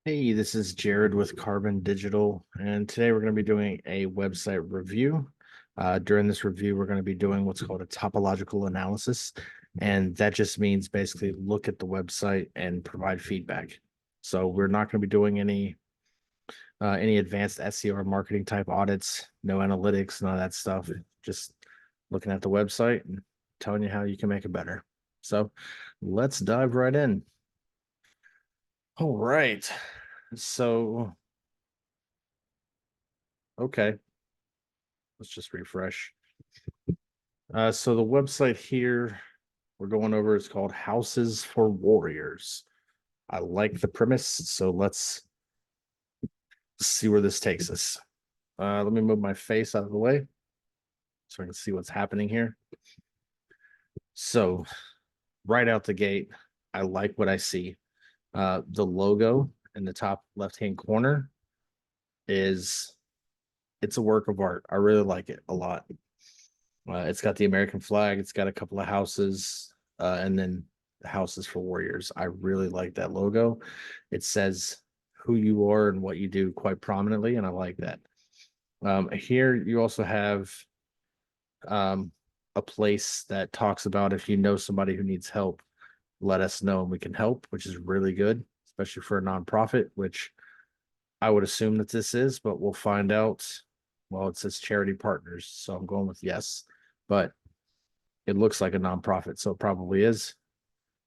Hey, this is Jared with Carbon Digital, and today we're going to be doing a website review. During this review, we're going to be doing what's called a topological analysis, and that just means basically look at the website and provide feedback. So we're not going to be doing any advanced SEO or marketing type audits, no analytics, none of that stuff. Just looking at the website and telling you how you can make it better. So let's dive right in. All right. So, okay. Let's just refresh. So the website here we're going over is called Houses for Warriors. I like the premise, so let's see where this takes us. Let me move my face out of the way so I can see what's happening here. So right out the gate, I like what I see. The logo in the top left-hand corner is it's a work of art. I really like it a lot. It's got the American flag. It's got a couple of houses, and then the houses for warriors. I really like that logo. It says who you are and what you do quite prominently, and I like that. Here you also have um, a place that talks about if you know somebody who needs help, let us know and we can help, which is really good, especially for a nonprofit, which I would assume that this is, but we'll find out. Well, it says charity partners, so I'm going with yes, but it looks like a nonprofit, so it probably is.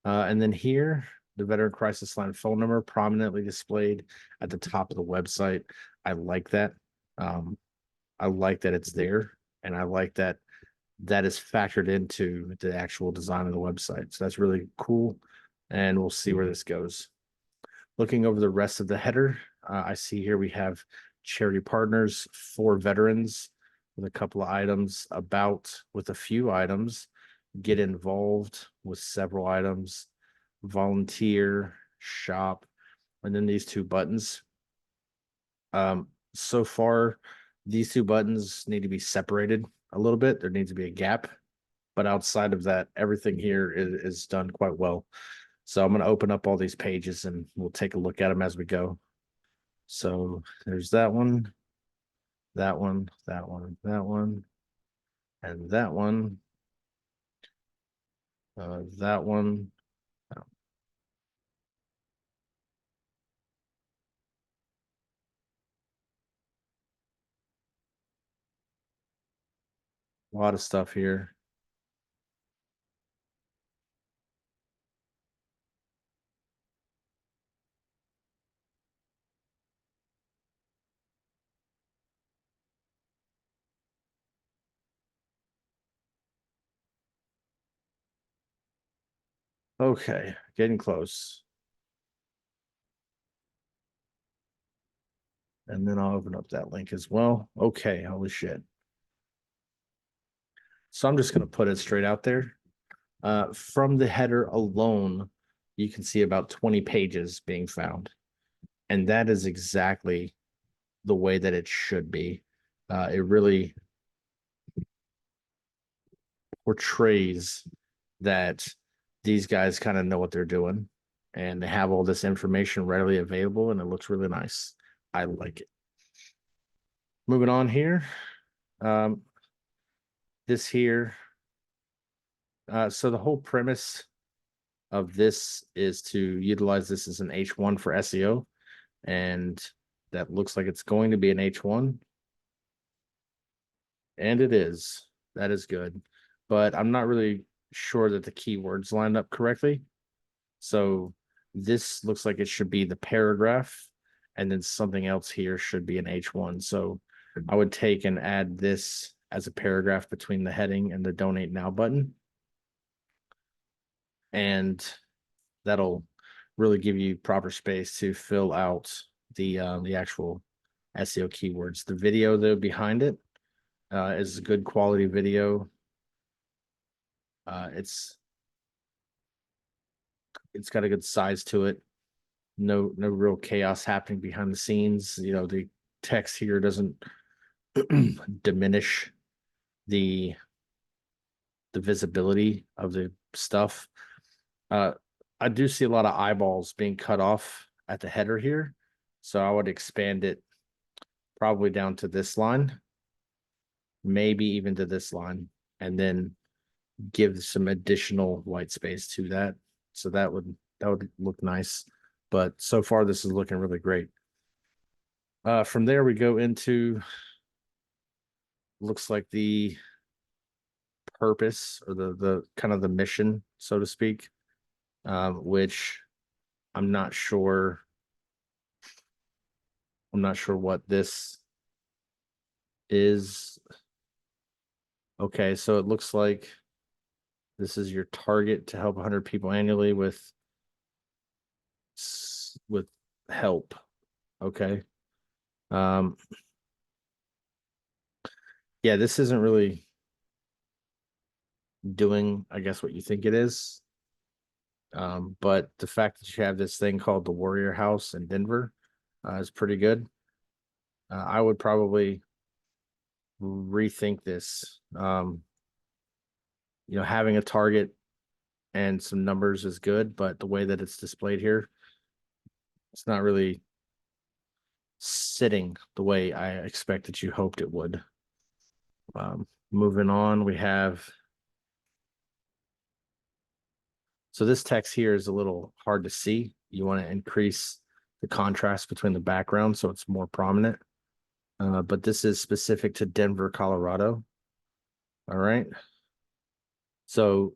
And then here, the Veteran Crisis Line phone number prominently displayed at the top of the website. I like that. Um, I like that it's there, and I like that that is factored into the actual design of the website. So that's really cool, and we'll see where this goes. Looking over the rest of the header, I see here we have charity partners for veterans with a couple of items about with a few items, get involved with several items, volunteer, shop, and then these two buttons. So far, these two buttons need to be separated a little bit. There needs to be a gap, but outside of that, everything here is done quite well. So I'm going to open up all these pages and we'll take a look at them as we go. So there's that one, that one, that one, that one, and that one, that one. A lot of stuff here. Okay, getting close. And then I'll open up that link as well. Okay, holy shit. So I'm just going to put it straight out there. From the header alone, you can see about 20 pages being found. And that is exactly the way that it should be. It really portrays that these guys kind of know what they're doing and they have all this information readily available and it looks really nice. I like it. Moving on here. Um, this here. So the whole premise of this is to utilize this as an H1 for SEO. And that looks like it's going to be an H1. And it is. That is good. But I'm not really sure that the keywords lined up correctly. So this looks like it should be the paragraph, and then something else here should be an H1. So I would take and add this as a paragraph between the heading and the donate now button. And that'll really give you proper space to fill out the actual SEO keywords. The video though behind it is a good quality video. It's got a good size to it. No real chaos happening behind the scenes. You know, the text here doesn't diminish the the visibility of the stuff. Uh, I do see a lot of eyeballs being cut off at the header here. So I would expand it probably down to this line, maybe even to this line, and then give some additional white space to that. So that would look nice. But so far, this is looking really great. From there, we go into looks like the purpose or the kind of the mission, so to speak, which I'm not sure. I'm not sure what this is. Okay, so it looks like this is your target to help 100 people annually with help. Okay. Um, yeah, this isn't really doing, I guess, what you think it is. But the fact that you have this thing called the Warrior House in Denver is pretty good. I would probably rethink this. Having a target and some numbers is good, but the way that it's displayed here, it's not really sitting the way I expected you hoped it would. Moving on, we have. So this text here is a little hard to see. You want to increase the contrast between the background so it's more prominent. But this is specific to Denver, Colorado. All right. So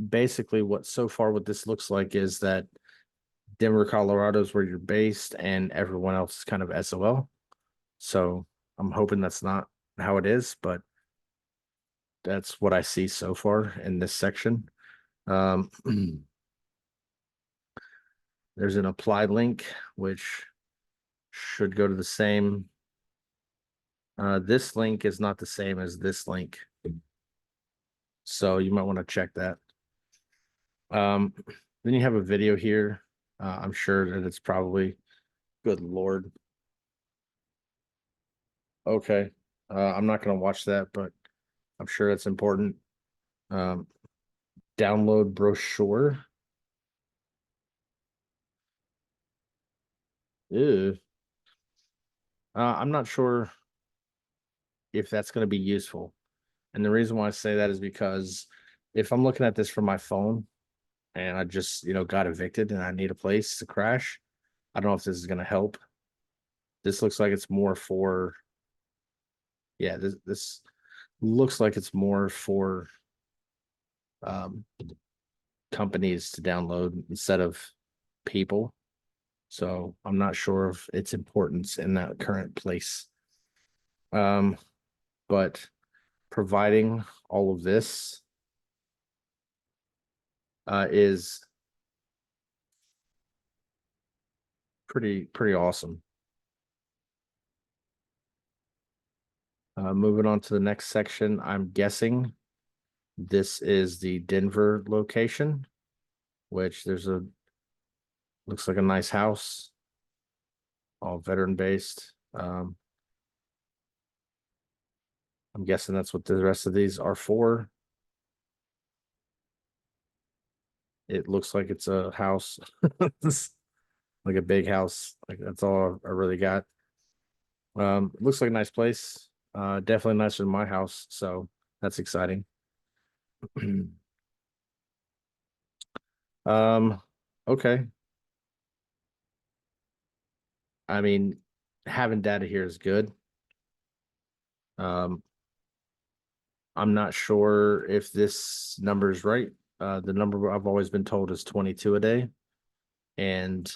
basically what this looks like is that Denver, Colorado is where you're based and everyone else is kind of SOL. So I'm hoping that's not how it is, but that's what I see so far in this section. There's an applied link, which should go to the same. This link is not the same as this link. So you might want to check that. Then you have a video here. I'm sure that it's probably, good Lord. Okay. I'm not going to watch that, but I'm sure it's important. Download brochure. Ew. I'm not sure if that's going to be useful. And the reason why I say that is because if I'm looking at this from my phone and I just, got evicted and I need a place to crash, I don't know if this is going to help. This looks like it's more for, yeah, this looks like it's more for companies to download instead of people. So I'm not sure of its importance in that current place. But providing all of this is pretty awesome. Moving on to the next section, I'm guessing this is the Denver location, which looks like a nice house, all veteran based. I'm guessing that's what the rest of these are for. It looks like it's a house, like a big house. Like that's all I really got. Looks like a nice place. Definitely nicer than my house, so that's exciting. Okay. I mean, having data here is good. I'm not sure if this number is right. The number I've always been told is 22 a day, and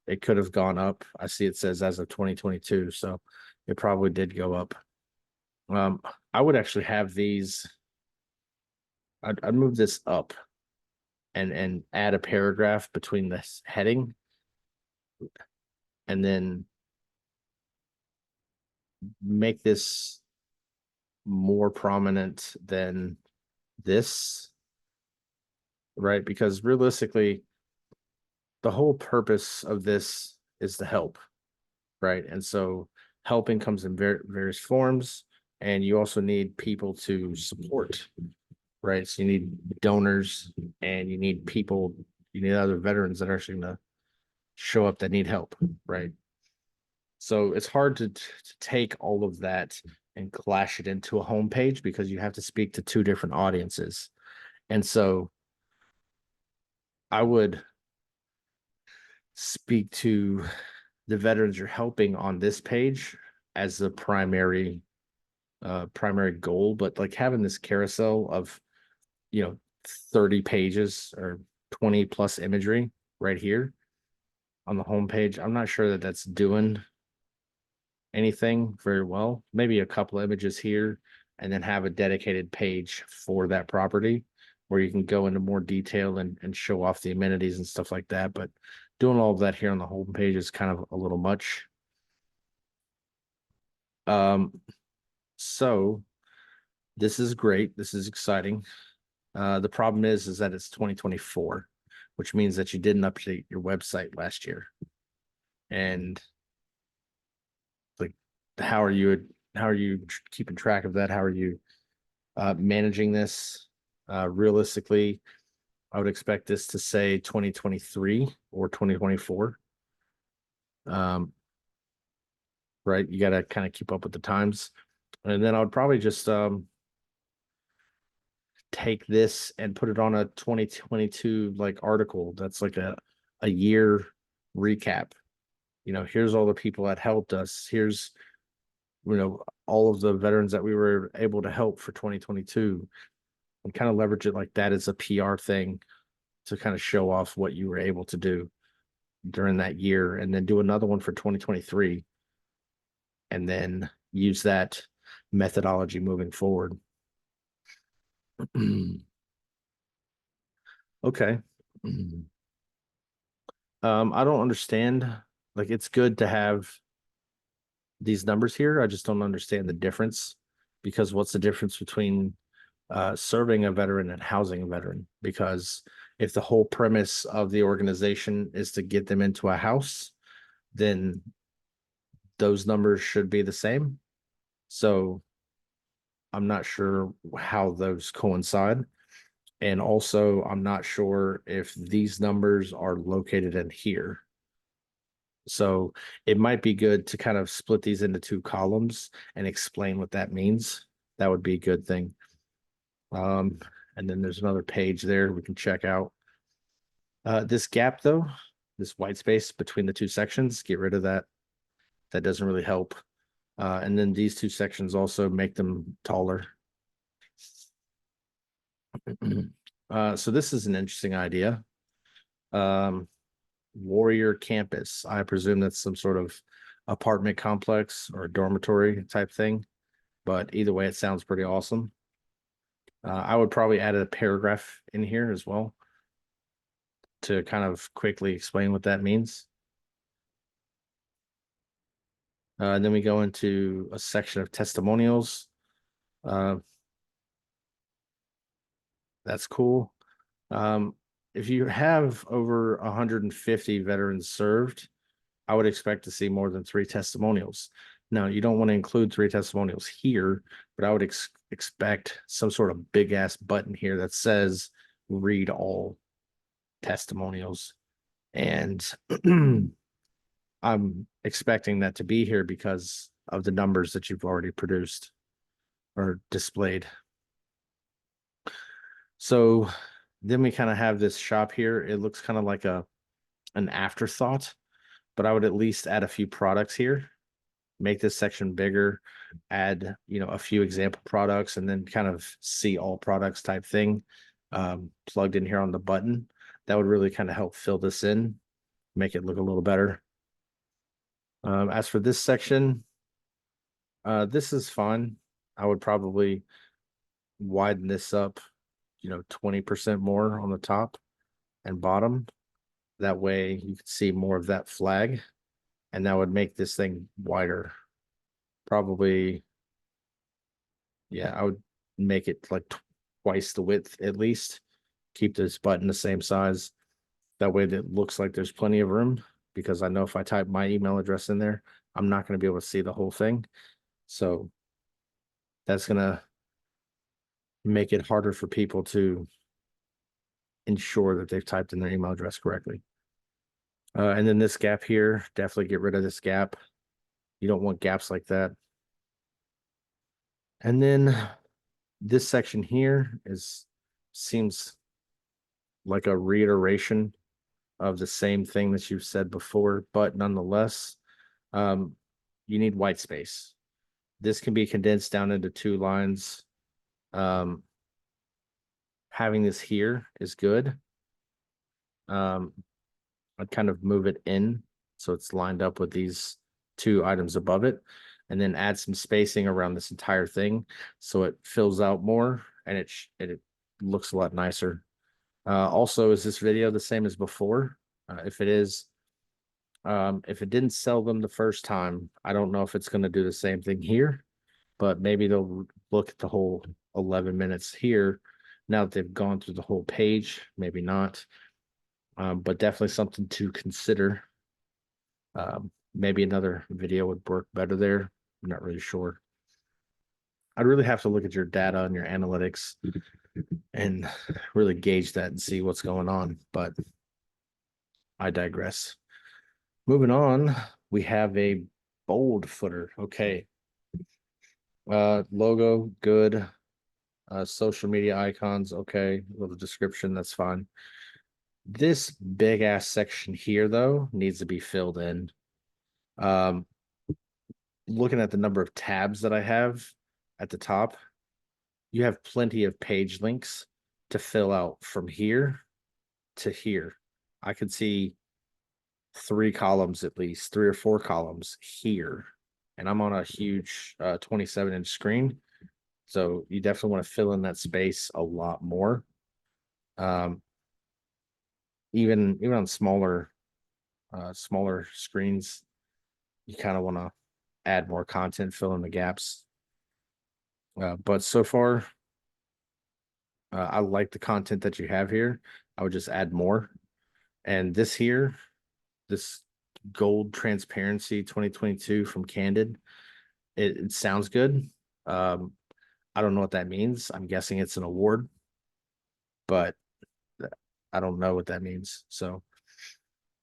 it could have gone up. I see it says as of 2022, so it probably did go up. I would actually have these. I'd move this up and add a paragraph between this heading, and then make this more prominent than this, right? Because realistically, the whole purpose of this is to help, right? And so helping comes in various forms, and you also need people to support, right? So you need donors and you need people, you need other veterans that are actually going to show up that need help, right? So it's hard to take all of that and clash it into a homepage because you have to speak to two different audiences. And so I would speak to the veterans you're helping on this page as the primary goal, but like having this carousel of 30 pages or 20 plus imagery right here on the homepage, I'm not sure that that's doing anything very well. Maybe a couple images here and then have a dedicated page for that property where you can go into more detail and show off the amenities and stuff like that. But doing all of that here on the homepage is kind of a little much. So this is great. This is exciting. The problem is that it's 2024, which means that you didn't update your website last year. And like, how are you keeping track of that? How are you managing this? Realistically, I would expect this to say 2023 or 2024. Right? You got to kind of keep up with the times. And then I would probably just take this and put it on a 2022 like article that's like a year recap. Here's all the people that helped us. Here's all of the veterans that we were able to help for 2022, and kind of leverage it like that as a PR thing to kind of show off what you were able to do during that year, and then do another one for 2023 and then use that methodology moving forward. Okay. I don't understand. Like, it's good to have these numbers here. I just don't understand the difference, because what's the difference between serving a veteran and housing a veteran? Because if the whole premise of the organization is to get them into a house, then those numbers should be the same. So I'm not sure how those coincide. And also, I'm not sure if these numbers are located in here. So it might be good to kind of split these into two columns and explain what that means. That would be a good thing. And then there's another page there we can check out. This gap, though, this white space between the two sections, get rid of that. That doesn't really help. And then these two sections also make them taller. So this is an interesting idea. Warrior Campus. I presume that's some sort of apartment complex or dormitory type thing. But either way, it sounds pretty awesome. I would probably add a paragraph in here as well to kind of quickly explain what that means. Then we go into a section of testimonials. That's cool. If you have over 150 veterans served, I would expect to see more than 3 testimonials. Now, you don't want to include 3 testimonials here, but I would expect some sort of big ass button here that says read all testimonials. And I'm expecting that to be here because of the numbers that you've already produced or displayed. So then we kind of have this shop here. It looks kind of like an afterthought, but I would at least add a few products here, make this section bigger, add, a few example products, and then kind of see all products type thing plugged in here on the button. That would really kind of help fill this in, make it look a little better. As for this section, this is fine. I would probably widen this up, 20% more on the top and bottom. That way you can see more of that flag, and that would make this thing wider. Probably, yeah, I would make it like twice the width at least. Keep this button the same size. That way that looks like there's plenty of room, because I know if I type my email address in there, I'm not going to be able to see the whole thing. So that's going to make it harder for people to ensure that they've typed in their email address correctly. And then this gap here, definitely get rid of this gap. You don't want gaps like that. And then this section here seems like a reiteration of the same thing that you've said before, but nonetheless, you need white space. This can be condensed down into 2 lines. Having this here is good. I'd kind of move it in so it's lined up with these 2 items above it, and then add some spacing around this entire thing so it fills out more and it looks a lot nicer. Also, is this video the same as before? If it is, if it didn't sell them the first time, I don't know if it's going to do the same thing here, but maybe they'll look at the whole 11 minutes here now that they've gone through the whole page. Maybe not, but definitely something to consider. Maybe another video would work better there. I'm not really sure. I'd really have to look at your data and your analytics and really gauge that and see what's going on, but I digress. Moving on, we have a bold footer. Okay. Logo, good. Social media icons, okay. Little description, that's fine. This big ass section here, though, needs to be filled in. Looking at the number of tabs that I have at the top, you have plenty of page links to fill out from here to here. I could see 3 columns, at least 3 or 4 columns here, and I'm on a huge 27-inch screen, so you definitely want to fill in that space a lot more. Even on smaller screens, you kind of want to add more content, fill in the gaps. But so far, I like the content that you have here. I would just add more. And this here, this gold transparency 2022 from Candid, it sounds good. I don't know what that means. I'm guessing it's an award, but I don't know what that means. So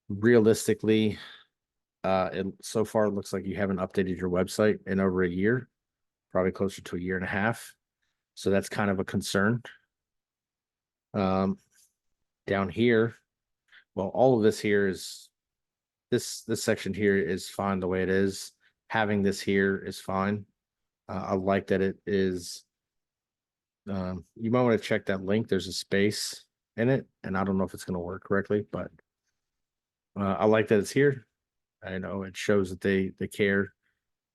realistically, so far it looks like you haven't updated your website in over a year, probably closer to a year and a half. So that's kind of a concern. Down here, well, all of this here is this section here is fine the way it is. Having this here is fine. I like that it is. You might want to check that link. There's a space in it, and I don't know if it's going to work correctly, but I like that it's here. I know it shows that they care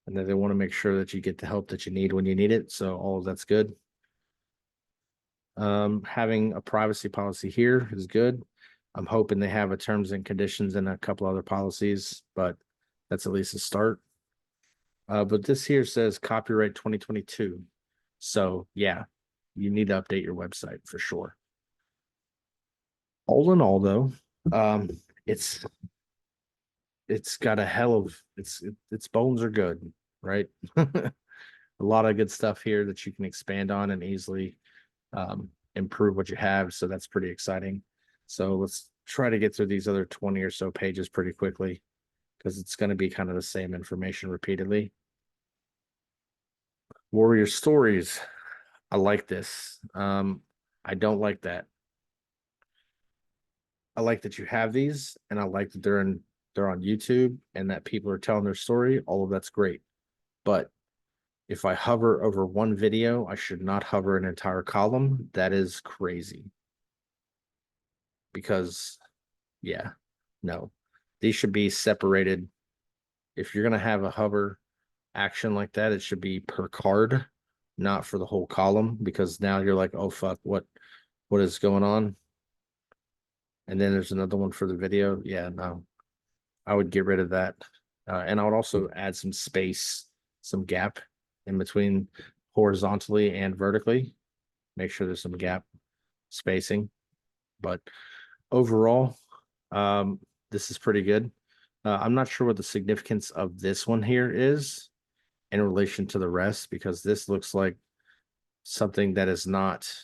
and that they want to make sure that you get the help that you need when you need it. So all of that's good. Having a privacy policy here is good. I'm hoping they have a terms and conditions and a couple other policies, but that's at least a start. But this here says copyright 2022. So yeah, you need to update your website for sure. All in all, though, it's got a hell of its bones are good, right? A lot of good stuff here that you can expand on and easily improve what you have. So that's pretty exciting. So let's try to get through these other 20 or so pages pretty quickly, because it's going to be kind of the same information repeatedly. Warrior stories. I like this. I don't like that. I like that you have these, and I like that they're on YouTube and that people are telling their story. All of that's great. But if I hover over one video, I should not hover an entire column. That is crazy. Because, yeah, no, these should be separated. If you're going to have a hover action like that, it should be per card, not for the whole column, because now you're like, oh, fuck, what is going on? And then there's another one for the video. Yeah, no, I would get rid of that. And I would also add some space, some gap in between horizontally and vertically. Make sure there's some gap spacing. But overall, this is pretty good. I'm not sure what the significance of this one here is in relation to the rest, because this looks like something that is not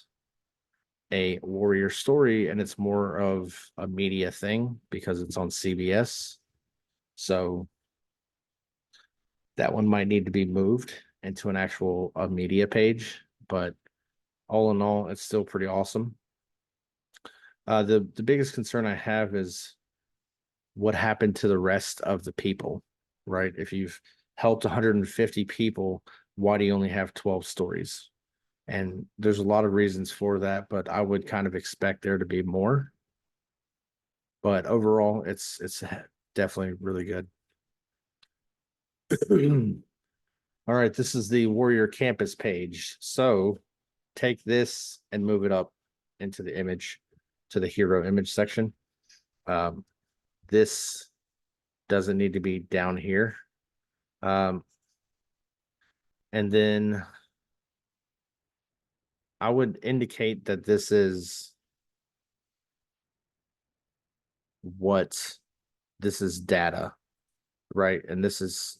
a Warrior story, and it's more of a media thing because it's on CBS. So that one might need to be moved into an actual media page, but all in all, it's still pretty awesome. The biggest concern I have is what happened to the rest of the people, right? If you've helped 150 people, why do you only have 12 stories? And there's a lot of reasons for that, but I would kind of expect there to be more. But overall, it's definitely really good. All right, this is the Warrior Campus page. So take this and move it up into the image, to the hero image section. This doesn't need to be down here. And then I would indicate that this is what this is data, right? And this is,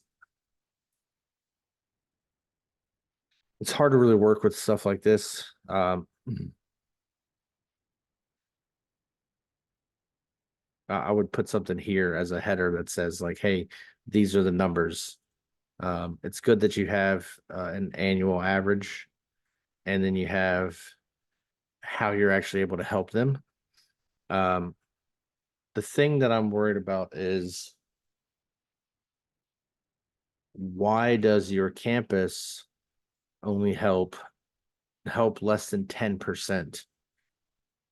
it's hard to really work with stuff like this. I would put something here as a header that says like, hey, these are the numbers. It's good that you have an annual average, and then you have how you're actually able to help them. The thing that I'm worried about is, why does your campus only help less than 10%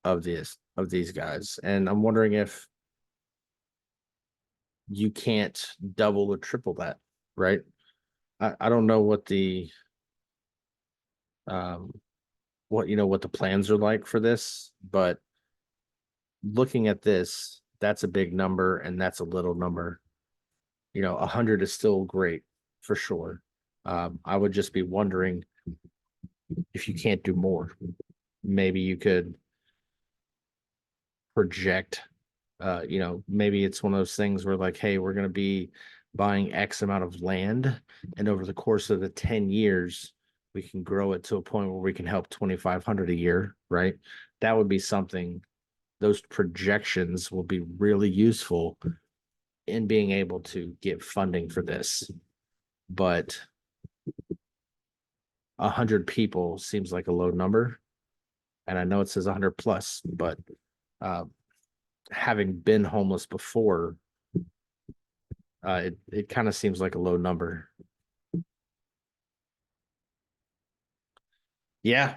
of these guys? And I'm wondering if you can't double or triple that, right? I don't know what the what the plans are like for this, but looking at this, that's a big number and that's a little number. 100 is still great for sure. I would just be wondering if you can't do more. Maybe you could project, maybe it's one of those things where like, hey, we're going to be buying X amount of land, and over the course of the 10 years, we can grow it to a point where we can help 2,500 a year, right? That would be something. Those projections will be really useful in being able to get funding for this. But 100 people seems like a low number. And I know it says 100 plus, but having been homeless before, it kind of seems like a low number. Yeah,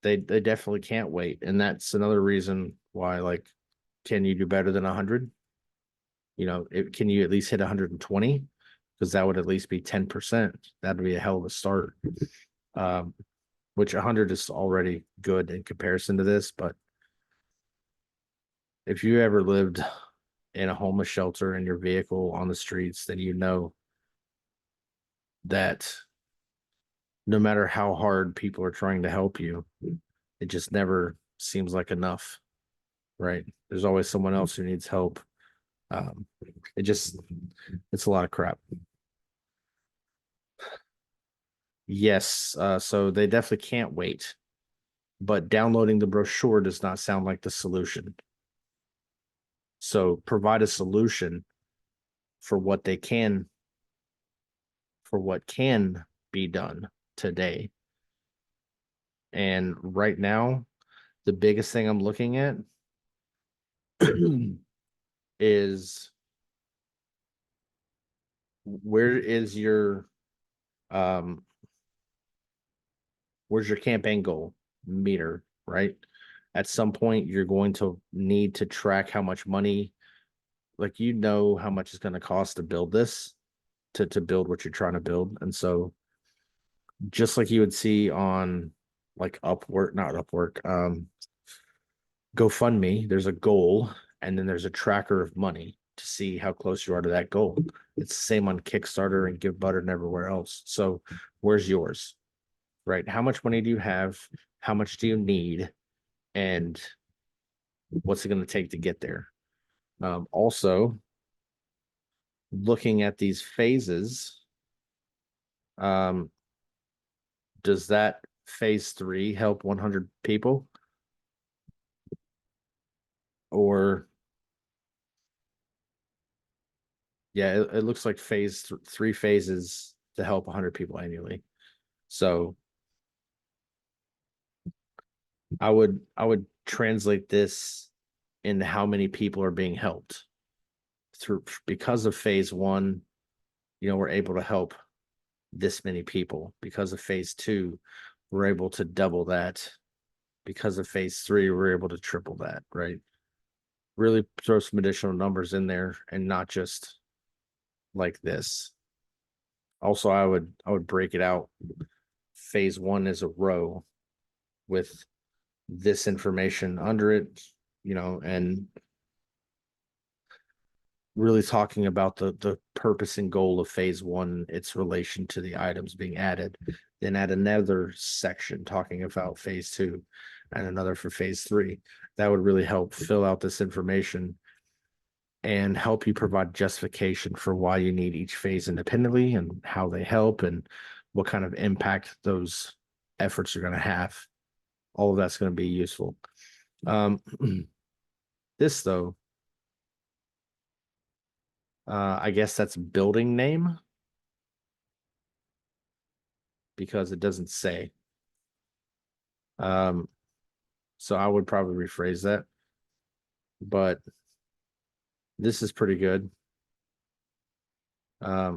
they definitely can't wait. And that's another reason why, like, can you do better than 100? Can you at least hit 120? Because that would at least be 10%. That'd be a hell of a start. Which 100 is already good in comparison to this. But if you ever lived in a homeless shelter in your vehicle on the streets, then you know that no matter how hard people are trying to help you, it just never seems like enough, right? There's always someone else who needs help. It's a lot of crap. Yes, so they definitely can't wait, but downloading the brochure does not sound like the solution. So provide a solution for what can be done today. And right now, the biggest thing I'm looking at is, where is your where's your campaign goal meter, right? At some point, you're going to need to track how much money, like, how much it's going to cost to build this, to build what you're trying to build. And so just like you would see on like Upwork, not Upwork, GoFundMe, there's a goal and then there's a tracker of money to see how close you are to that goal. It's the same on Kickstarter and GiveButter and everywhere else. So where's yours, right? How much money do you have? How much do you need? And what's it going to take to get there? Also, looking at these phases, does that phase 3 help 100 people? or yeah, it looks like three phases to help 100 people annually. So I would translate this into how many people are being helped through because of phase one. We're able to help this many people. Because of phase two, we're able to double that. Because of phase three, we're able to triple that, right? Really throw some additional numbers in there and not just like this. Also, I would break it out. Phase one is a row with this information under it, and really talking about the purpose and goal of phase one, its relation to the items being added. Then add another section talking about phase two and another for phase three. That would really help fill out this information and help you provide justification for why you need each phase independently and how they help and what kind of impact those efforts are going to have. All of that's going to be useful. This though, I guess that's building name because it doesn't say. So I would probably rephrase that, but this is pretty good. I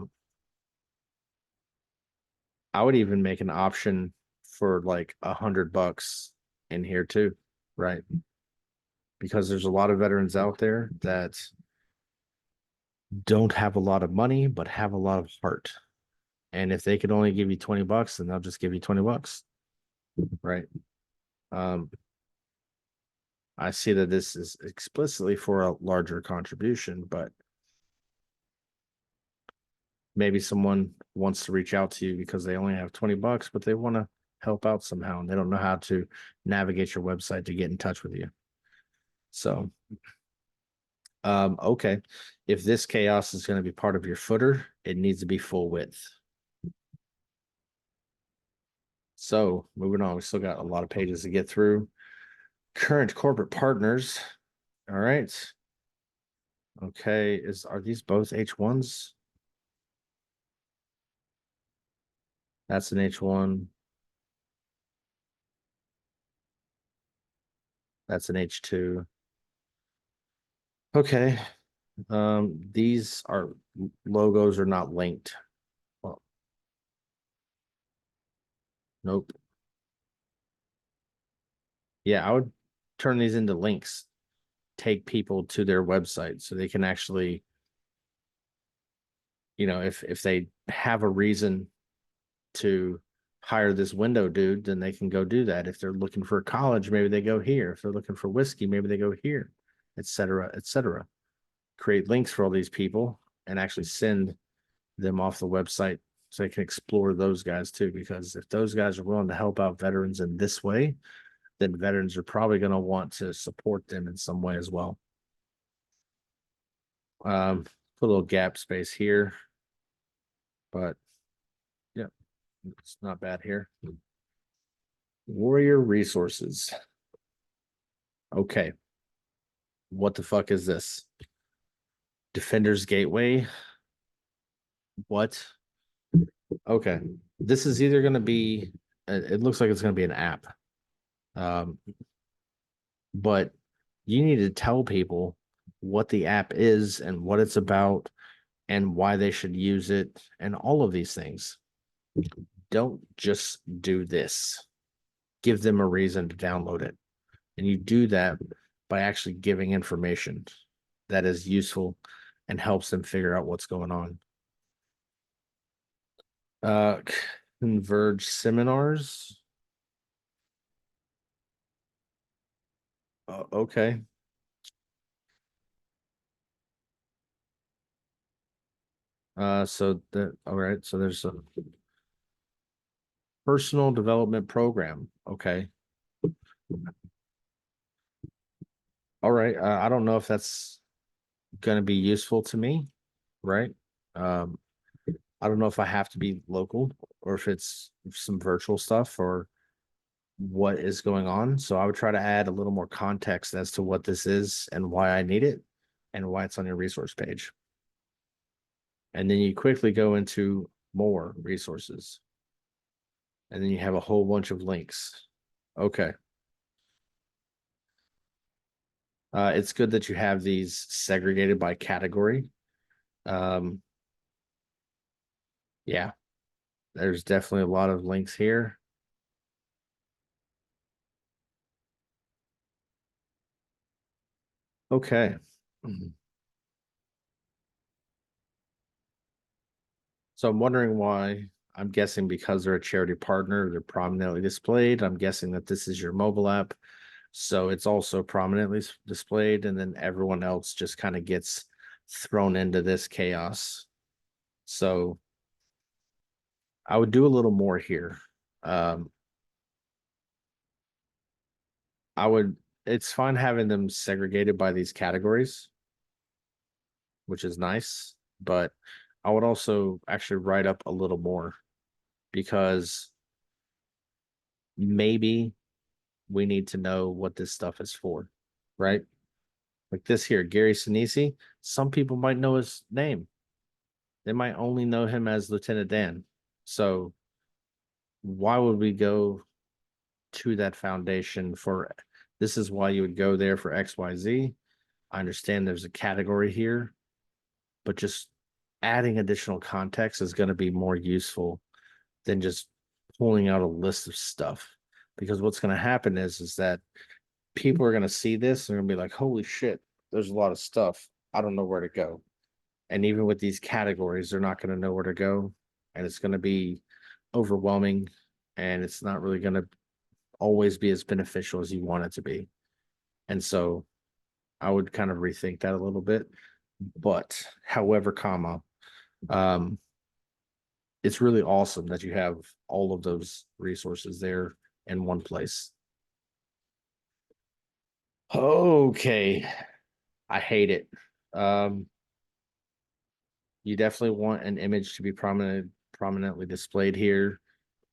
would even make an option for like $100 in here too, right? Because there's a lot of veterans out there that don't have a lot of money, but have a lot of heart. And if they could only give you $20, then they'll just give you $20, right? I see that this is explicitly for a larger contribution, but maybe someone wants to reach out to you because they only have $20, but they want to help out somehow and they don't know how to navigate your website to get in touch with you. So, okay. If this chaos is going to be part of your footer, it needs to be full width. So moving on, we still got a lot of pages to get through. Current corporate partners. All right. Okay. Are these both H1s? That's an H1. That's an H2. Okay. These are logos are not linked. Well, nope. Yeah, I would turn these into links, take people to their website so they can actually, if they have a reason to hire this window dude, then they can go do that. If they're looking for college, maybe they go here. If they're looking for whiskey, maybe they go here, et cetera, et cetera. Create links for all these people and actually send them off the website so they can explore those guys too. Because if those guys are willing to help out veterans in this way, then veterans are probably going to want to support them in some way as well. Put a little gap space here, but yeah, it's not bad here. Warrior resources. Okay. What the fuck is this? Defender's Gateway. What? Okay. This is either going to be, it looks like it's going to be an app. But you need to tell people what the app is and what it's about and why they should use it and all of these things. Don't just do this. Give them a reason to download it. And you do that by actually giving information that is useful and helps them figure out what's going on. Converge seminars. Okay. All right. So there's a personal development program. Okay. All right. I don't know if that's going to be useful to me, right? I don't know if I have to be local or if it's some virtual stuff or what is going on. So I would try to add a little more context as to what this is and why I need it and why it's on your resource page. And then you quickly go into more resources. And then you have a whole bunch of links. Okay. It's good that you have these segregated by category. Um, yeah, there's definitely a lot of links here. Okay. So I'm wondering why. I'm guessing because they're a charity partner, they're prominently displayed. I'm guessing that this is your mobile app. So it's also prominently displayed, and then everyone else just kind of gets thrown into this chaos. So I would do a little more here. Um, I would, it's fine having them segregated by these categories, which is nice, but I would also actually write up a little more because maybe we need to know what this stuff is for, right? Like this here, Gary Sinise, some people might know his name. They might only know him as Lieutenant Dan. So why would we go to that foundation for this is why you would go there for XYZ? I understand there's a category here, but just adding additional context is going to be more useful than just pulling out a list of stuff. Because what's going to happen is that people are going to see this and they're going to be like, holy shit, there's a lot of stuff. I don't know where to go. And even with these categories, they're not going to know where to go. And it's going to be overwhelming. And it's not really going to always be as beneficial as you want it to be. And so I would kind of rethink that a little bit. But however, comma, um, it's really awesome that you have all of those resources there in one place. Okay. I hate it. Um, you definitely want an image to be prominently displayed here.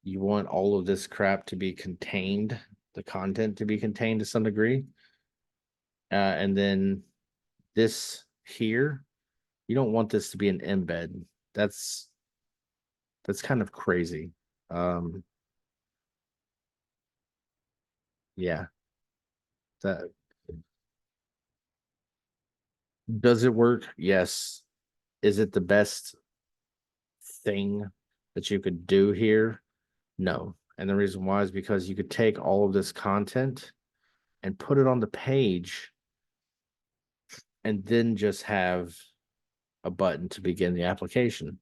You want all of this crap to be contained, the content to be contained to some degree. And then this here, you don't want this to be an embed. That's kind of crazy. Um, yeah. That does it work? Yes. Is it the best thing that you could do here? No. And the reason why is because you could take all of this content and put it on the page and then just have a button to begin the application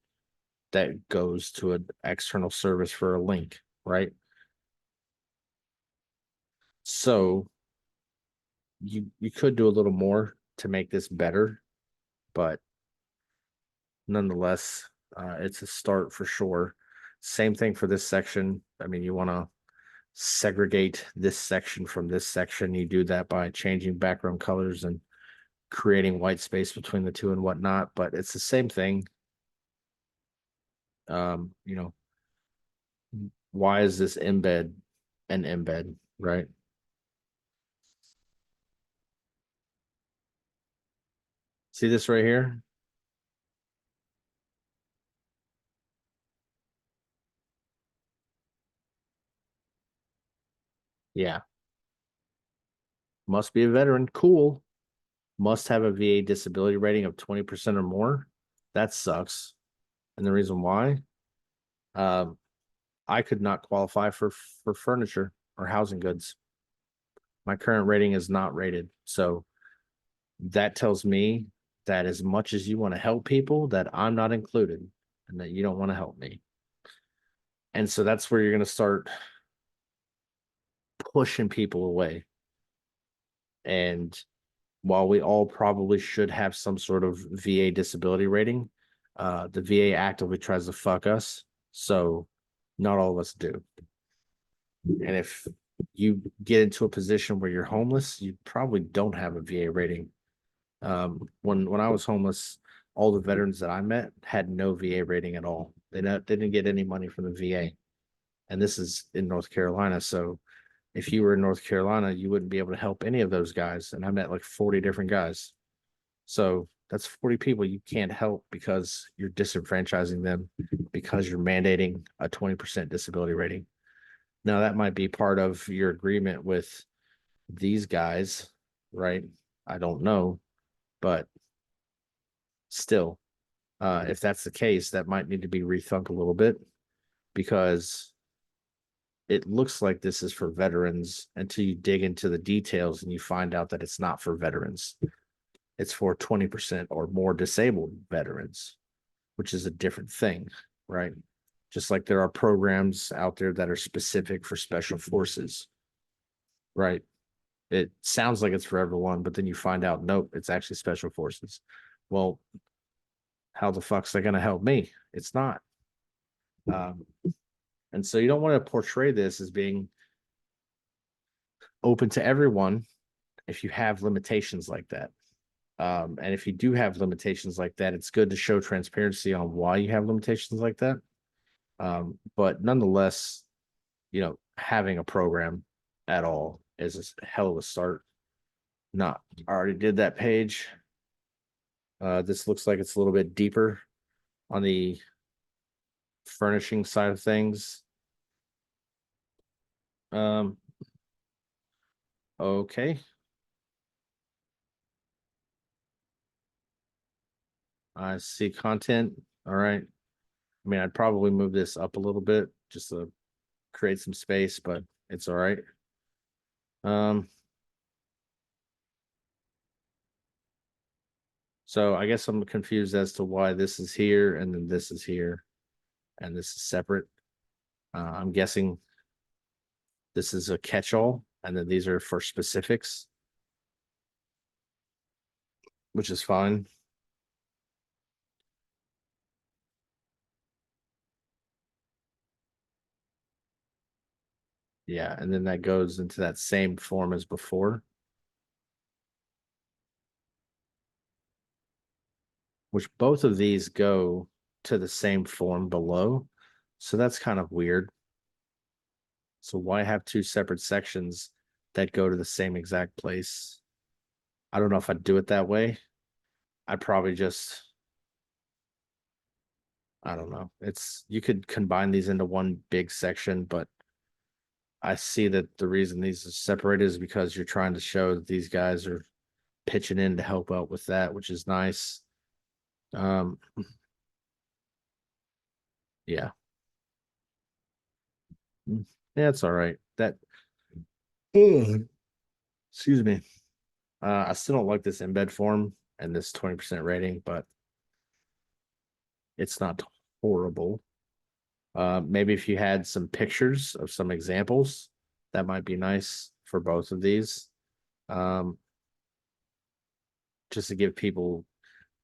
that goes to an external service for a link, right? So you could do a little more to make this better, but nonetheless, it's a start for sure. Same thing for this section. I mean, you want to segregate this section from this section. You do that by changing background colors and creating white space between the two and whatnot, but it's the same thing. You know, why is this embed an embed, right? See this right here? Yeah. Must be a veteran. Cool. Must have a VA disability rating of 20% or more. That sucks. And the reason why, um, I could not qualify for furniture or housing goods. My current rating is not rated. So that tells me that as much as you want to help people, that I'm not included and that you don't want to help me. And so that's where you're going to start pushing people away. And while we all probably should have some sort of VA disability rating, the VA actively tries to fuck us. So not all of us do. And if you get into a position where you're homeless, you probably don't have a VA rating. When I was homeless, all the veterans that I met had no VA rating at all. They didn't get any money from the VA, and this is in North Carolina. So if you were in North Carolina, you wouldn't be able to help any of those guys. And I met like 40 different guys. So that's 40 people you can't help because you're disenfranchising them because you're mandating a 20% disability rating. Now, that might be part of your agreement with these guys, right? I don't know, but still, if that's the case, that might need to be rethunk a little bit because it looks like this is for veterans until you dig into the details and you find out that it's not for veterans. It's for 20% or more disabled veterans, which is a different thing, right? Just like there are programs out there that are specific for special forces, right? It sounds like it's for everyone, but then you find out, nope, it's actually special forces. Well, how the fuck's that going to help me? It's not. And so you don't want to portray this as being open to everyone if you have limitations like that. And if you do have limitations like that, it's good to show transparency on why you have limitations like that. But nonetheless, having a program at all is a hell of a start. I already did that page. This looks like it's a little bit deeper on the furnishing side of things. Okay. I see content. All right. I mean, I'd probably move this up a little bit just to create some space, but it's all right. So I guess I'm confused as to why this is here and then this is here and this is separate. I'm guessing this is a catch-all and then these are for specifics, which is fine. Yeah, and then that goes into that same form as before, which both of these go to the same form below. So that's kind of weird. So why have two separate sections that go to the same exact place? I don't know if I'd do it that way. I'd probably just, I don't know. You could combine these into one big section, but I see that the reason these are separated is because you're trying to show that these guys are pitching in to help out with that, which is nice. Yeah. Yeah, it's all right. Excuse me. I still don't like this embed form and this 20% rating, but it's not horrible. Maybe if you had some pictures of some examples, that might be nice for both of these. Just to give people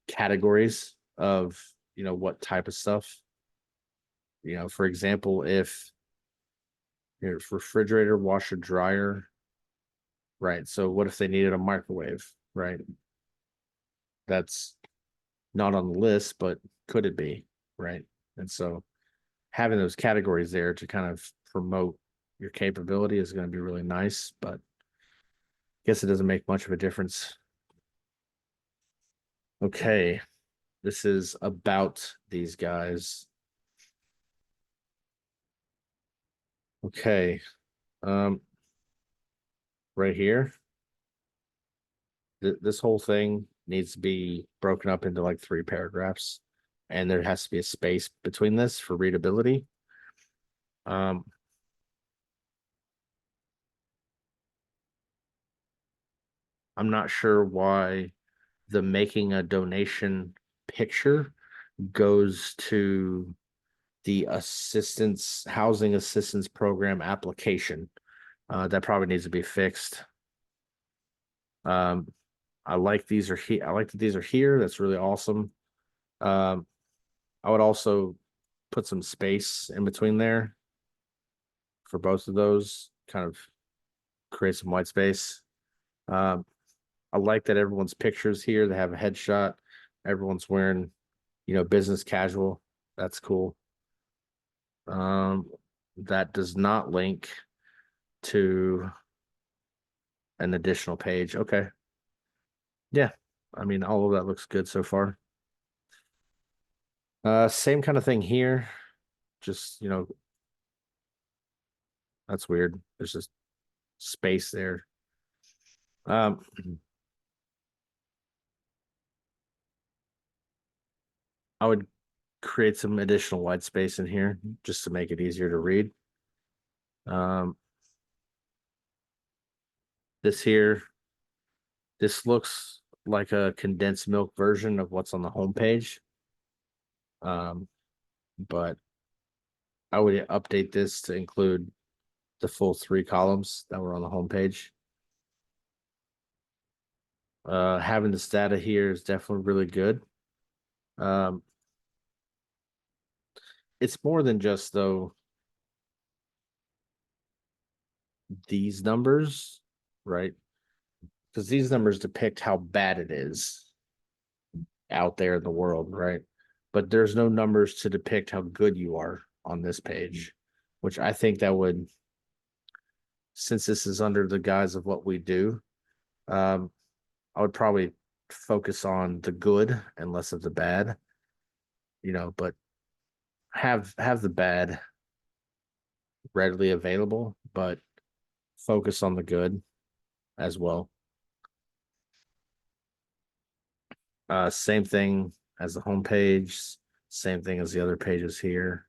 categories of, what type of stuff. For example, if here's refrigerator, washer, dryer, right? So what if they needed a microwave, right? That's not on the list, but could it be, right? And so having those categories there to kind of promote your capability is going to be really nice, but I guess it doesn't make much of a difference. Okay, this is about these guys. Okay, right here, this whole thing needs to be broken up into like 3 paragraphs, and there has to be a space between this for readability. I'm not sure why the making a donation picture goes to the housing assistance program application. That probably needs to be fixed. I like these are here. I like that these are here. That's really awesome. I would also put some space in between there for both of those, kind of create some white space. I like that everyone's pictures here. They have a headshot. Everyone's wearing, business casual. That's cool. That does not link to an additional page. Okay. Yeah. I mean, all of that looks good so far. Same kind of thing here. Just, that's weird. There's just space there. Um, I would create some additional white space in here just to make it easier to read. This here, this looks like a condensed milk version of what's on the homepage. But I would update this to include the full 3 columns that were on the homepage. Having this data here is definitely really good. It's more than just though these numbers, right? Because these numbers depict how bad it is out there in the world, right? But there's no numbers to depict how good you are on this page, which I think that would, since this is under the guise of what we do, I would probably focus on the good and less of the bad, but have the bad readily available, but focus on the good as well. Same thing as the homepage, same thing as the other pages here.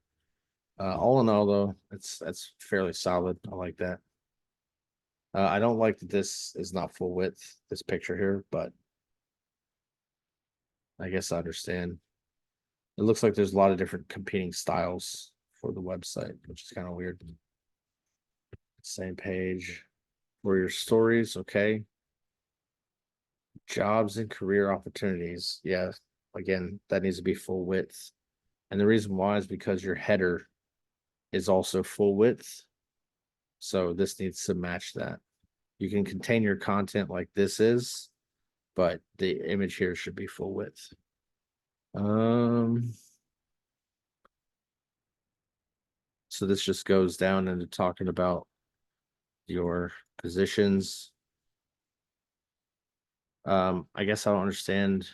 All in all, though, that's fairly solid. I like that. I don't like that this is not full width, this picture here, but I guess I understand. It looks like there's a lot of different competing styles for the website, which is kind of weird. Same page for your stories, okay. Jobs and career opportunities. Yeah, again, that needs to be full width. And the reason why is because your header is also full width. So this needs to match that. You can contain your content like this is, but the image here should be full width. So this just goes down into talking about your positions. I guess I don't understand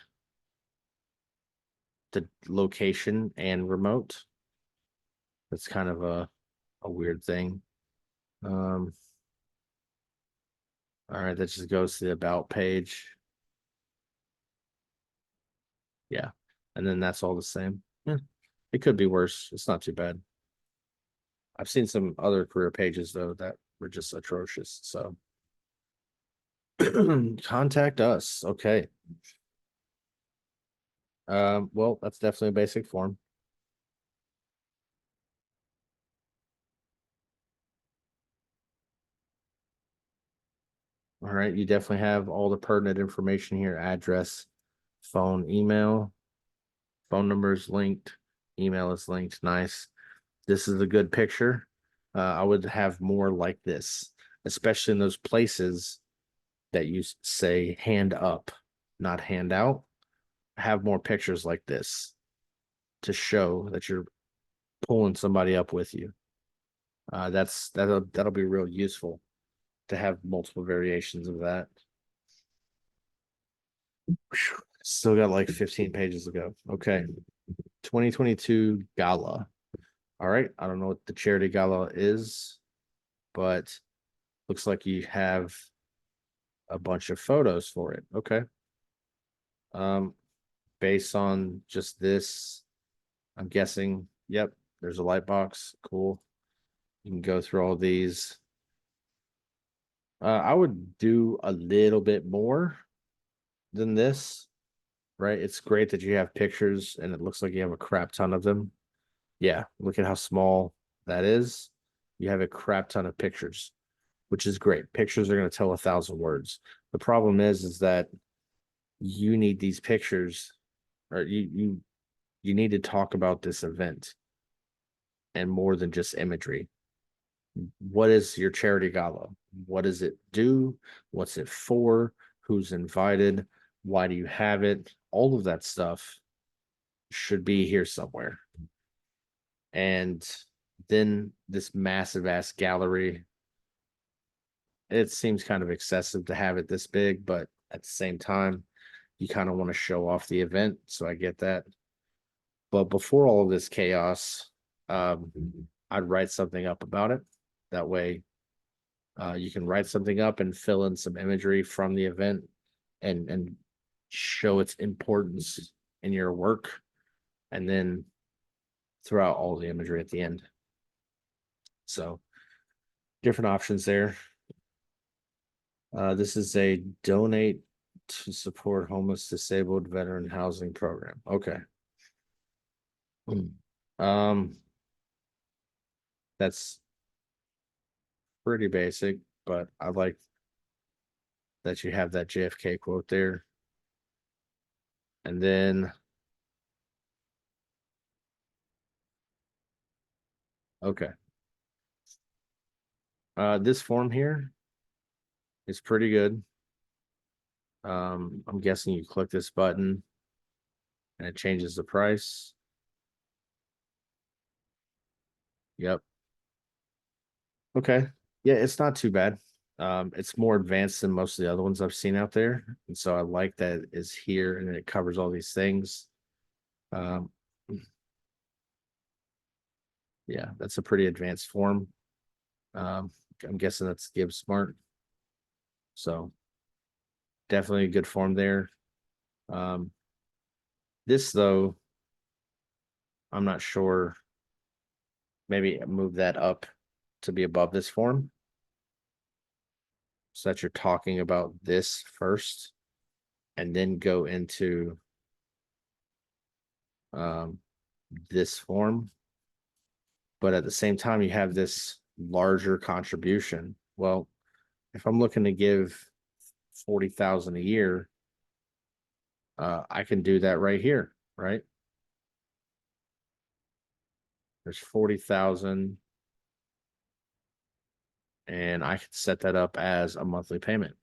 the location and remote. That's kind of a weird thing. All right, that just goes to the about page. Yeah, and then that's all the same. Yeah, it could be worse. It's not too bad. I've seen some other career pages though that were just atrocious. So contact us. Okay. Well, that's definitely a basic form. All right, you definitely have all the pertinent information here: address, phone, email. Phone number is linked, email is linked. Nice. This is a good picture. I would have more like this, especially in those places that you say hand up, not hand out. Have more pictures like this to show that you're pulling somebody up with you. That'll be real useful to have multiple variations of that. Still got like 15 pages to go. Okay. 2022 gala. All right. I don't know what the charity gala is, but looks like you have a bunch of photos for it. Okay. Based on just this, I'm guessing, yep, there's a light box. Cool. You can go through all these. I would do a little bit more than this, right? It's great that you have pictures and it looks like you have a crap ton of them. Yeah, look at how small that is. You have a crap ton of pictures, which is great. Pictures are going to tell 1,000 words. The problem is that you need these pictures, or you need to talk about this event and more than just imagery. What is your charity gala? What does it do? What's it for? Who's invited? Why do you have it? All of that stuff should be here somewhere. And then this massive ass gallery it seems kind of excessive to have it this big, but at the same time, you kind of want to show off the event. So I get that. But before all of this chaos, um, I'd write something up about it. That way, you can write something up and fill in some imagery from the event and show its importance in your work, and then throw out all the imagery at the end. So different options there. This is a donate to support homeless, disabled veteran housing program. Okay. Um, that's pretty basic, but I like that you have that JFK quote there. And then, okay. This form here is pretty good. I'm guessing you click this button and it changes the price. Yep. Okay. Yeah, it's not too bad. It's more advanced than most of the other ones I've seen out there. And so I like that it's here and it covers all these things. Um, yeah, that's a pretty advanced form. I'm guessing that's Gibbs Smart. So definitely a good form there. This though, I'm not sure. Maybe move that up to be above this form, so that you're talking about this first and then go into this form. But at the same time, you have this larger contribution. Well, if I'm looking to give 40,000 a year, I can do that right here, right? There's 40,000, and I can set that up as a monthly payment,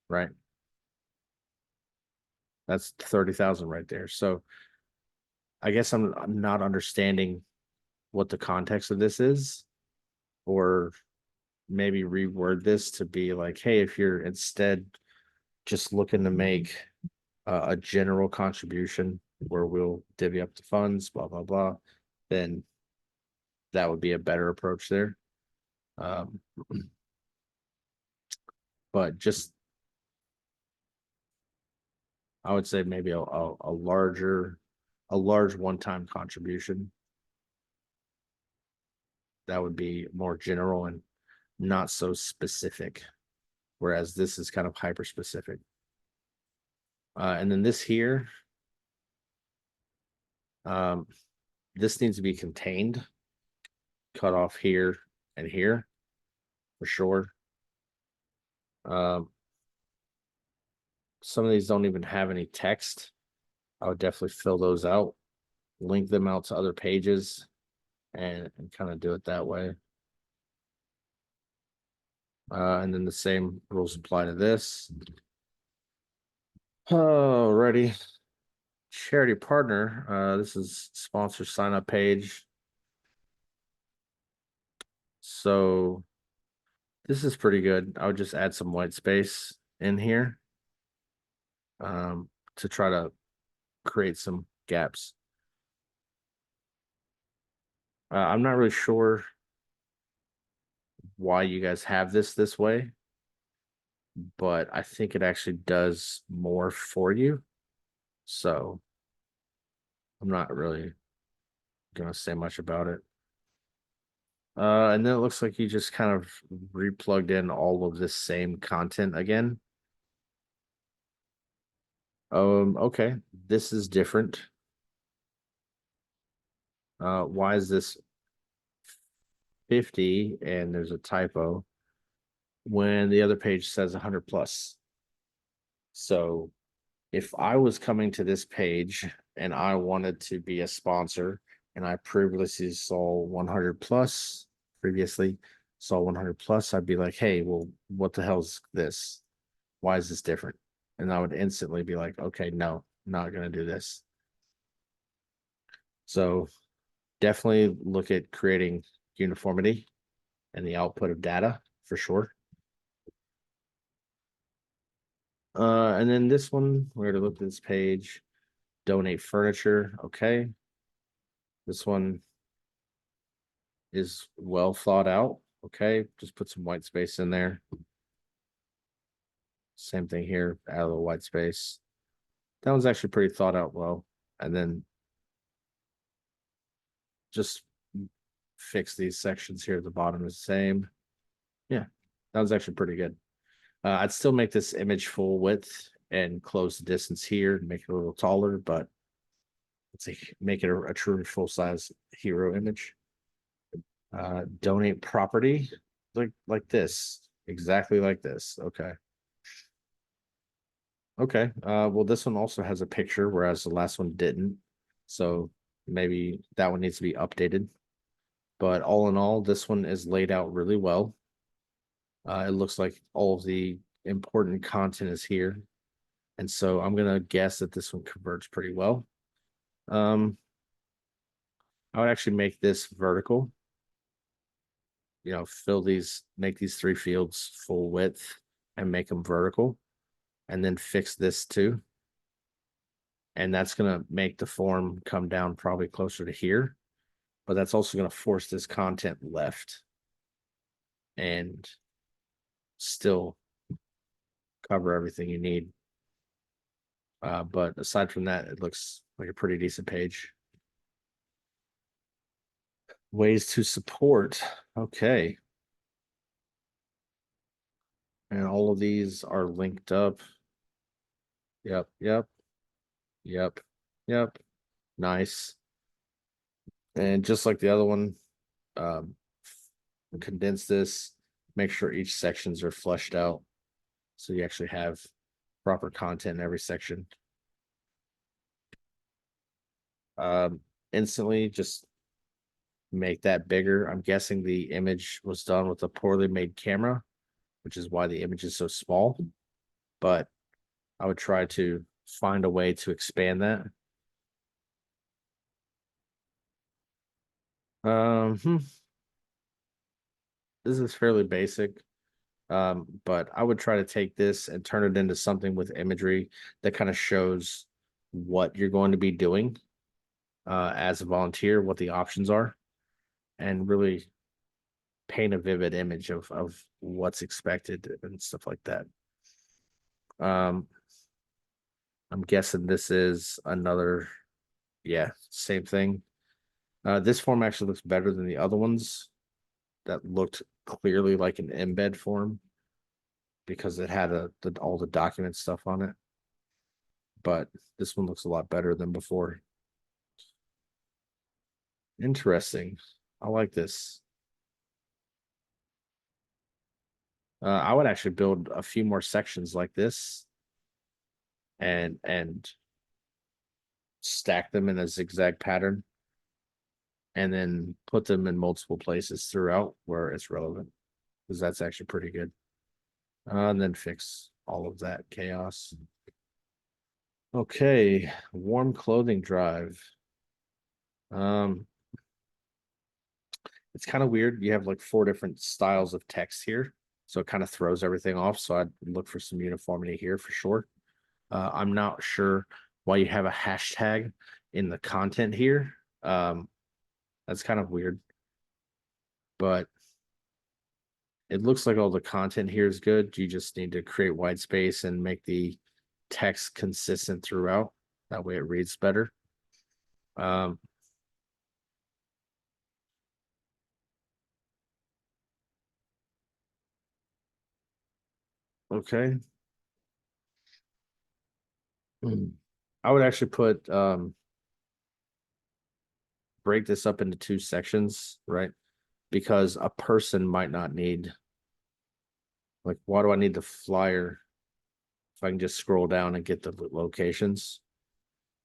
right? That's 30,000 right there. So I guess I'm not understanding what the context of this is, or maybe reword this to be like, hey, if you're instead just looking to make a general contribution where we'll divvy up the funds, blah, blah, blah, then that would be a better approach there. But just, I would say maybe a large one-time contribution. That would be more general and not so specific. Whereas this is kind of hyper specific. And then this here, this needs to be contained, cut off here and here for sure. Some of these don't even have any text. I would definitely fill those out, link them out to other pages, and kind of do it that way. And then the same rules apply to this. Alrighty. Charity partner. This is sponsor sign up page. So this is pretty good. I would just add some white space in here to try to create some gaps. I'm not really sure why you guys have this way, but I think it actually does more for you. So I'm not really gonna say much about it. And then it looks like you just kind of replugged in all of this same content again. Okay, this is different. Why is this 50 and there's a typo when the other page says 100 plus? So if I was coming to this page and I wanted to be a sponsor and I previously saw 100 plus, I'd be like, hey, well, what the hell's this? Why is this different? And I would instantly be like, okay, no, not going to do this. So definitely look at creating uniformity and the output of data for sure. And then this one, we're gonna look at this page, donate furniture. Okay. This one is well thought out. Okay, just put some white space in there. Same thing here, add a little white space. That one's actually pretty thought out well. And then just fix these sections here at the bottom the same. Yeah, that was actually pretty good. I'd still make this image full width and close the distance here, make it a little taller, but let's make it a true full size hero image. Donate property like this, exactly like this. Okay. Okay. Well, this one also has a picture, whereas the last one didn't. So maybe that one needs to be updated. But all in all, this one is laid out really well. It looks like all of the important content is here. And so I'm gonna guess that this one converts pretty well. I would actually make this vertical. You know, make these 3 fields full width and make them vertical, and then fix this too. And that's gonna make the form come down probably closer to here, but that's also gonna force this content left and still cover everything you need. But aside from that, it looks like a pretty decent page. Ways to support. Okay. And all of these are linked up. Yep, yep, yep, yep. Nice. And just like the other one, um, condense this, make sure each sections are fleshed out so you actually have proper content in every section. Instantly just make that bigger. I'm guessing the image was done with a poorly made camera, which is why the image is so small, but I would try to find a way to expand that. This is fairly basic. But I would try to take this and turn it into something with imagery that kind of shows what you're going to be doing as a volunteer, what the options are, and really paint a vivid image of what's expected and stuff like that. I'm guessing this is another, yeah, same thing. This form actually looks better than the other ones that looked clearly like an embed form because it had all the document stuff on it. But this one looks a lot better than before. Interesting. I like this. I would actually build a few more sections like this and stack them in a zigzag pattern and then put them in multiple places throughout where it's relevant, because that's actually pretty good. And then fix all of that chaos. Okay, warm clothing drive. It's kind of weird. You have like 4 different styles of text here, so it kind of throws everything off. So I'd look for some uniformity here for sure. I'm not sure why you have a hashtag in the content here. That's kind of weird, but it looks like all the content here is good. You just need to create white space and make the text consistent throughout. That way it reads better. Okay. I would actually put break this up into 2 sections, right? Because a person might not need, like, why do I need the flyer if I can just scroll down and get the locations?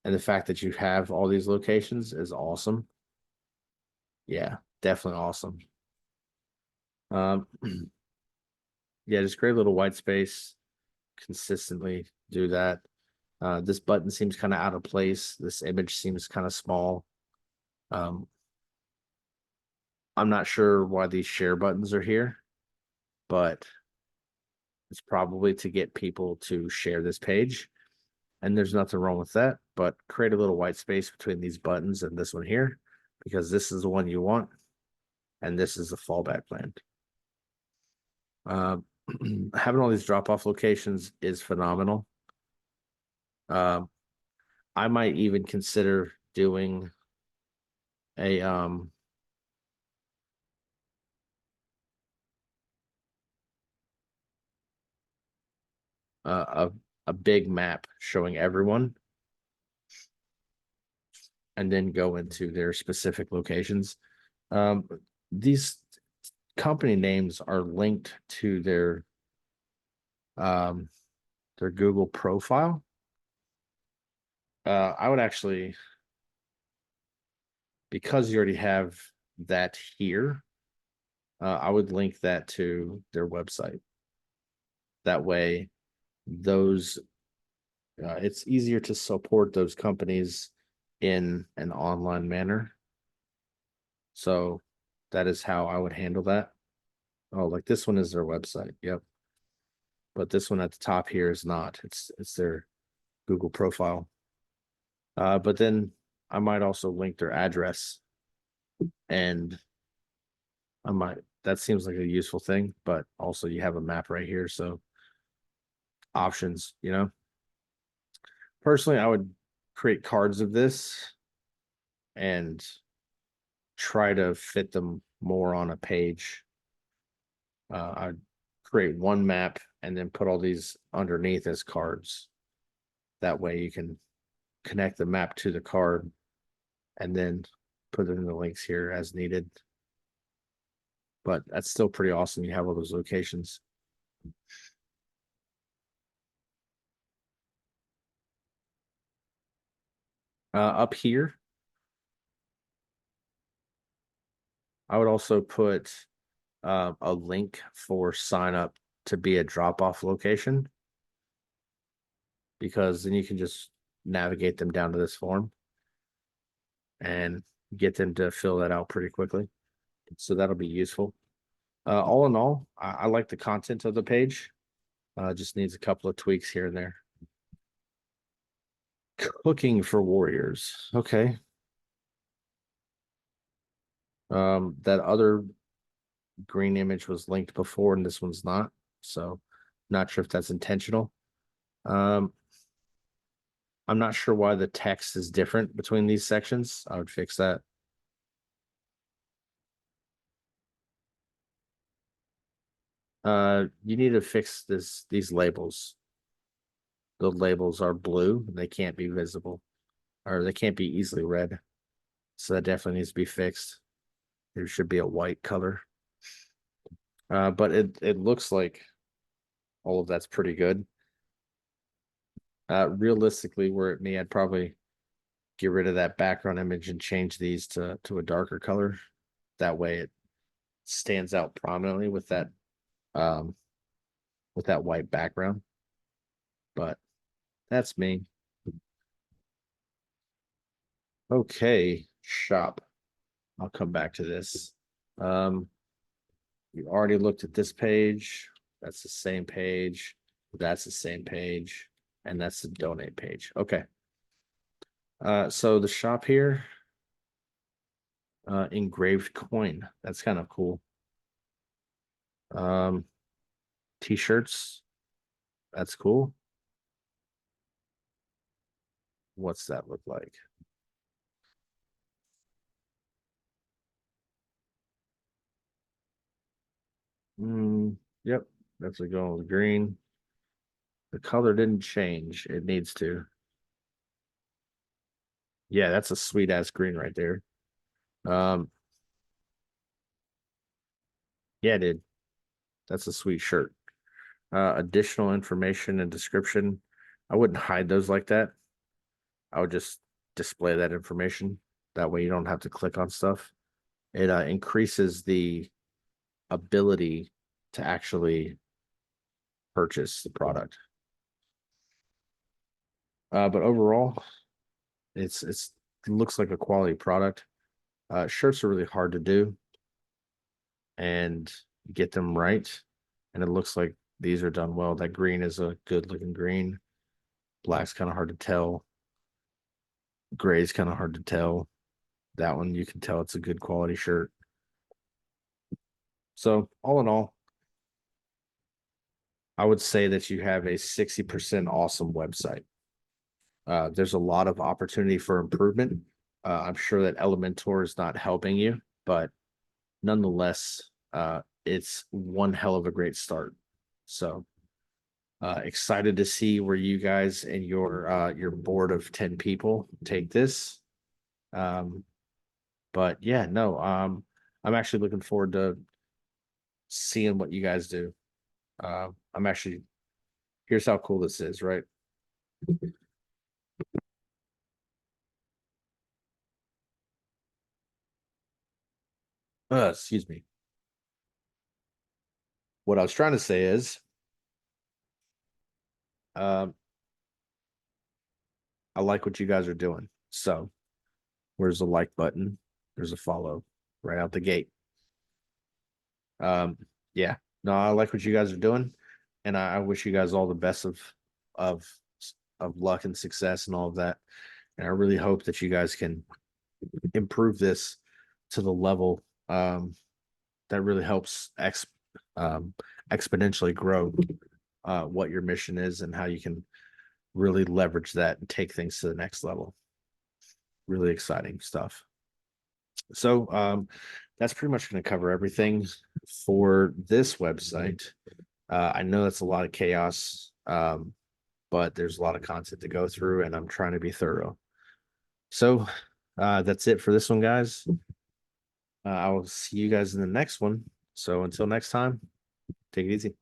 And the fact that you have all these locations is awesome. Yeah, definitely awesome. Yeah, just create a little white space, consistently do that. This button seems kind of out of place. This image seems kind of small. I'm not sure why these share buttons are here, but It's probably to get people to share this page. And there's nothing wrong with that, but create a little white space between these buttons and this one here, because this is the one you want. And this is the fallback plan. Having all these drop-off locations is phenomenal. I might even consider doing a a big map showing everyone, and then go into their specific locations. These company names are linked to their Google profile. I would actually, because you already have that here, I would link that to their website. That way, those it's easier to support those companies in an online manner. So that is how I would handle that. Oh, like this one is their website. Yep. But this one at the top here is not. It's their Google profile. But then I might also link their address, and that seems like a useful thing, but also you have a map right here. So options, personally, I would create cards of this and try to fit them more on a page. I'd create one map and then put all these underneath as cards. That way you can connect the map to the card and then put in the links here as needed. But that's still pretty awesome. You have all those locations. Up here, I would also put a link for sign up to be a drop-off location, because then you can just navigate them down to this form and get them to fill that out pretty quickly. So that'll be useful. All in all, I like the content of the page. Just needs a couple of tweaks here and there. Cooking for warriors. Okay. That other green image was linked before and this one's not. So not sure if that's intentional. I'm not sure why the text is different between these sections. I would fix that. You need to fix these labels. The labels are blue, they can't be visible, or they can't be easily read. So that definitely needs to be fixed. There should be a white color. But it looks like all of that's pretty good. Realistically, were it me, I'd probably get rid of that background image and change these to a darker color. That way it stands out prominently with that white background. But that's me. Okay, shop. I'll come back to this. You already looked at this page. That's the same page. That's the same page. And that's the donate page. Okay. So the shop here, engraved coin. That's kind of cool. T-shirts. That's cool. What's that look like? Yep, that's a going with green. The color didn't change. It needs to. Yeah, that's a sweet ass green right there. Yeah, dude. That's a sweet shirt. Additional information and description. I wouldn't hide those like that. I would just display that information. That way you don't have to click on stuff. It increases the ability to actually purchase the product. But overall, it looks like a quality product. Shirts are really hard to do and get them right. And it looks like These are done well. That green is a good looking green. Black's kind of hard to tell. Gray's kind of hard to tell. That one, you can tell it's a good quality shirt. So all in all, I would say that you have a 60% awesome website. There's a lot of opportunity for improvement. I'm sure that Elementor is not helping you, but nonetheless, it's one hell of a great start. So excited to see where you guys and your board of 10 people take this. But yeah, no, I'm actually looking forward to seeing what you guys do. I'm actually, here's how cool this is, right? Excuse me. What I was trying to say is, um, I like what you guys are doing. So where's the like button? There's a follow right out the gate. Um, yeah, no, I like what you guys are doing, and I wish you guys all the best of of luck and success and all of that. And I really hope that you guys can improve this to the level that really helps exponentially grow what your mission is and how you can really leverage that and take things to the next level. Really exciting stuff. So that's pretty much going to cover everything for this website. I know that's a lot of chaos, but there's a lot of content to go through, and I'm trying to be thorough. So that's it for this one, guys. I will see you guys in the next one. So until next time, take it easy.